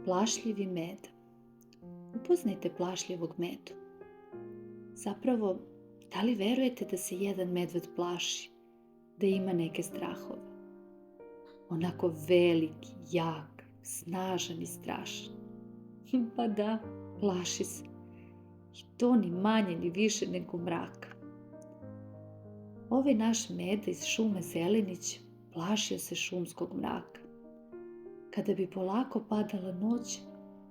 Plašljivi med. Upoznajte plašljivog medu. Zapravo, da li verujete da se jedan medved plaši, da ima neke strahove? Onako veliki, jak, snažan i strašan. Pa da, plaši se. I to ni manje ni više nego mraka. Ovaj naš Meda iz šume Zelenić plašio se šumskog mraka. Kada bi polako padala noć,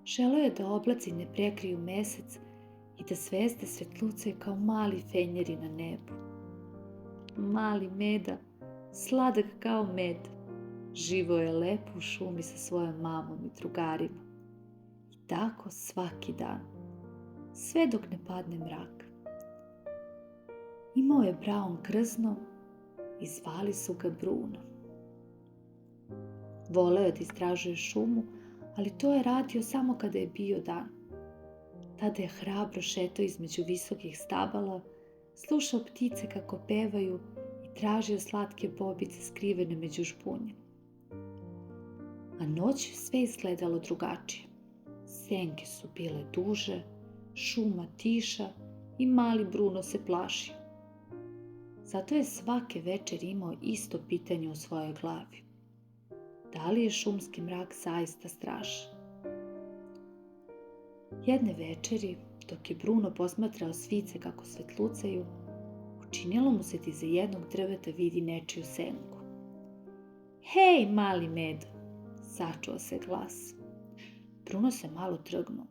želeo je da oblaci ne prekriju mesec i da zvezde svetlucaju kao mali fenjeri na nebu. Mali Meda, sladak kao med, živeo je lepo u šumi sa svojom mamom i drugarima. I tako svaki dan, sve dok ne padne mrak. Imao je Braun krzno i zvali su ga Bruno. Voleo je da istražuje šumu, ali to je radio samo kada je bio dan. Tada je hrabro šetao između visokih stabala, slušao ptice kako pevaju i tražio slatke bobice skrivene među žbunjem. A noć sve izgledalo drugačije. Senke su bile duže, šuma tiša i mali Bruno se plašio. Zato je svake večeri imao isto pitanje u svojoj glavi. Da li je šumski mrak zaista strašan? Jedne večeri, dok je Bruno posmatrao svice kako svetlucaju, učinilo mu se da iza jednog drveta vidi nečiju senku. Hej, mali Medo, začuo se glas. Bruno se malo trgnuo.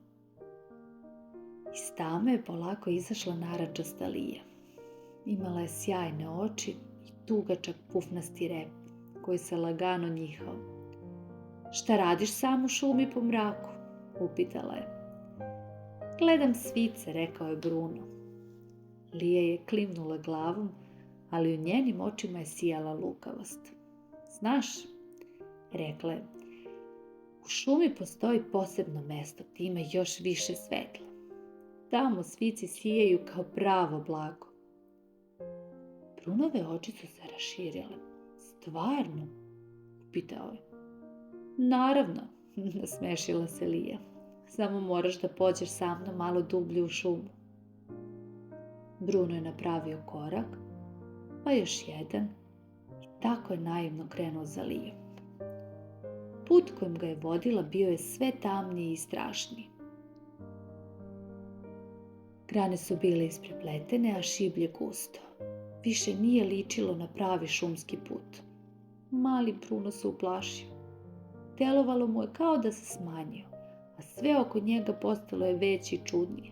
Iz tame je polako izašla narandžasta Lija. Imala je sjajne oči i dugačak pufnasti rep, koji se lagano njihao. Šta radiš sam u šumi po mraku? Upitala je. Gledam svice, rekao je Bruno. Lija je klimnula glavom, ali u njenim očima je sijala lukavost. Znaš, rekla je, u šumi postoji posebno mesto gdje ima još više svetla. Tamo svici sijaju kao pravo blago. Brunove oči su se raširile. Stvarno? Pitao je. Naravno, nasmešila se Lija. Samo moraš da pođeš sa mnom malo dublje u šumu. Bruno je napravio korak, pa još jedan i tako je naivno krenuo za Lijom. Put kojim ga je vodila bio je sve tamniji i strašniji. Grane su bile isprepletene, a šiblje gusto. Više nije ličilo na pravi šumski put. Mali Bruno se uplašio. Delovalo mu je kao da se smanjio, a sve oko njega postalo je veće i čudnije.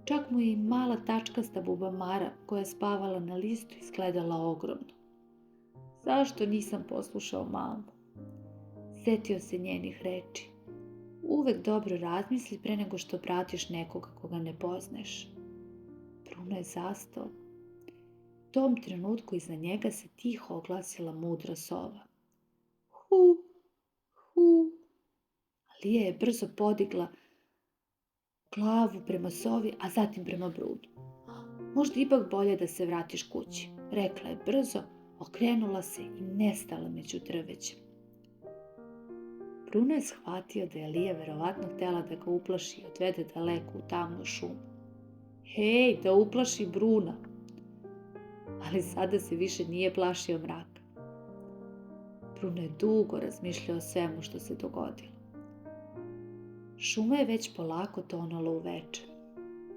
Čak mu je i mala tačkasta bubamara koja je spavala na listu izgledala ogromno. Zašto nisam poslušao mamu? Setio se njenih reči. Uvek dobro razmisli pre nego što pratiš nekoga koga ne poznaješ. Bruno je zastao. U tom trenutku iza njega se tiho oglasila mudra sova. Hu, hu. Lija je brzo podigla glavu prema sovi, a zatim prema Brunu. Možda ipak bolje da se vratiš kući, rekla je brzo, okrenula se i nestala među drvećem. Bruno je shvatio da je Lija verovatno htjela da ga uplaši i odvede daleko u tamnu šumu. Hej, da uplaši Bruna! Ali sada se više nije plašio mraka. Bruno je dugo razmišljao o svemu što se dogodilo. Šuma je već polako tonula u večer,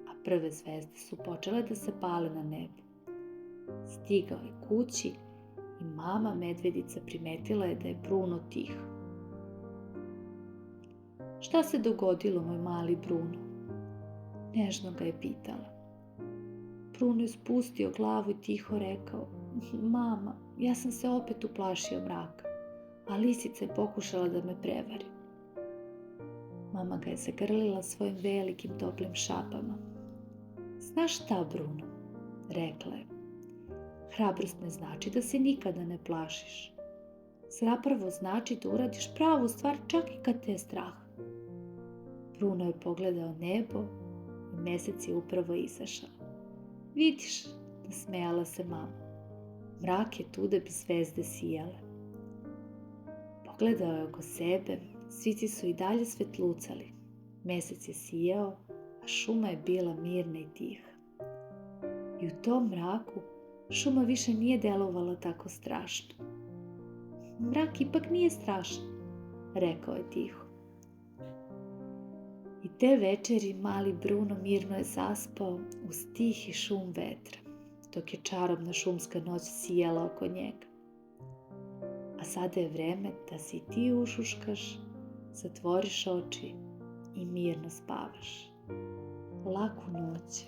a prve zvezde su počele da se pale na nebu. Stigao je kući i mama medvedica primetila je da je Bruno tih. Šta se dogodilo, moj mali Bruno? Nežno ga je pitala. Bruno je spustio glavu i tiho rekao, mama, ja sam se opet uplašio mraka, a lisica je pokušala da me prevari. Mama ga je zagrlila svojim velikim toplim šapama. Znaš šta, Bruno, rekla je. Hrabrost ne znači da se nikada ne plašiš. Zapravo znači da uradiš pravu stvar čak i kad te je strah. Bruno je pogledao nebo i mesec je upravo izašao. Vidiš, nasmejala se mama. Mrak je tu da bi zvezde sijale. Pogledao je oko sebe, Svici su i dalje svetlucali. Mesec je sijao, a šuma je bila mirna i tiha. I u tom mraku šuma više nije delovala tako strašno. Mrak ipak nije strašan, rekao je tiho. I te večeri mali Bruno mirno je zaspao uz tihi šum vetra, dok je čarobna šumska noć sijala oko njega. A sada je vreme da se i ti ušuškaš, zatvoriš oči i mirno spavaš. Laku noć.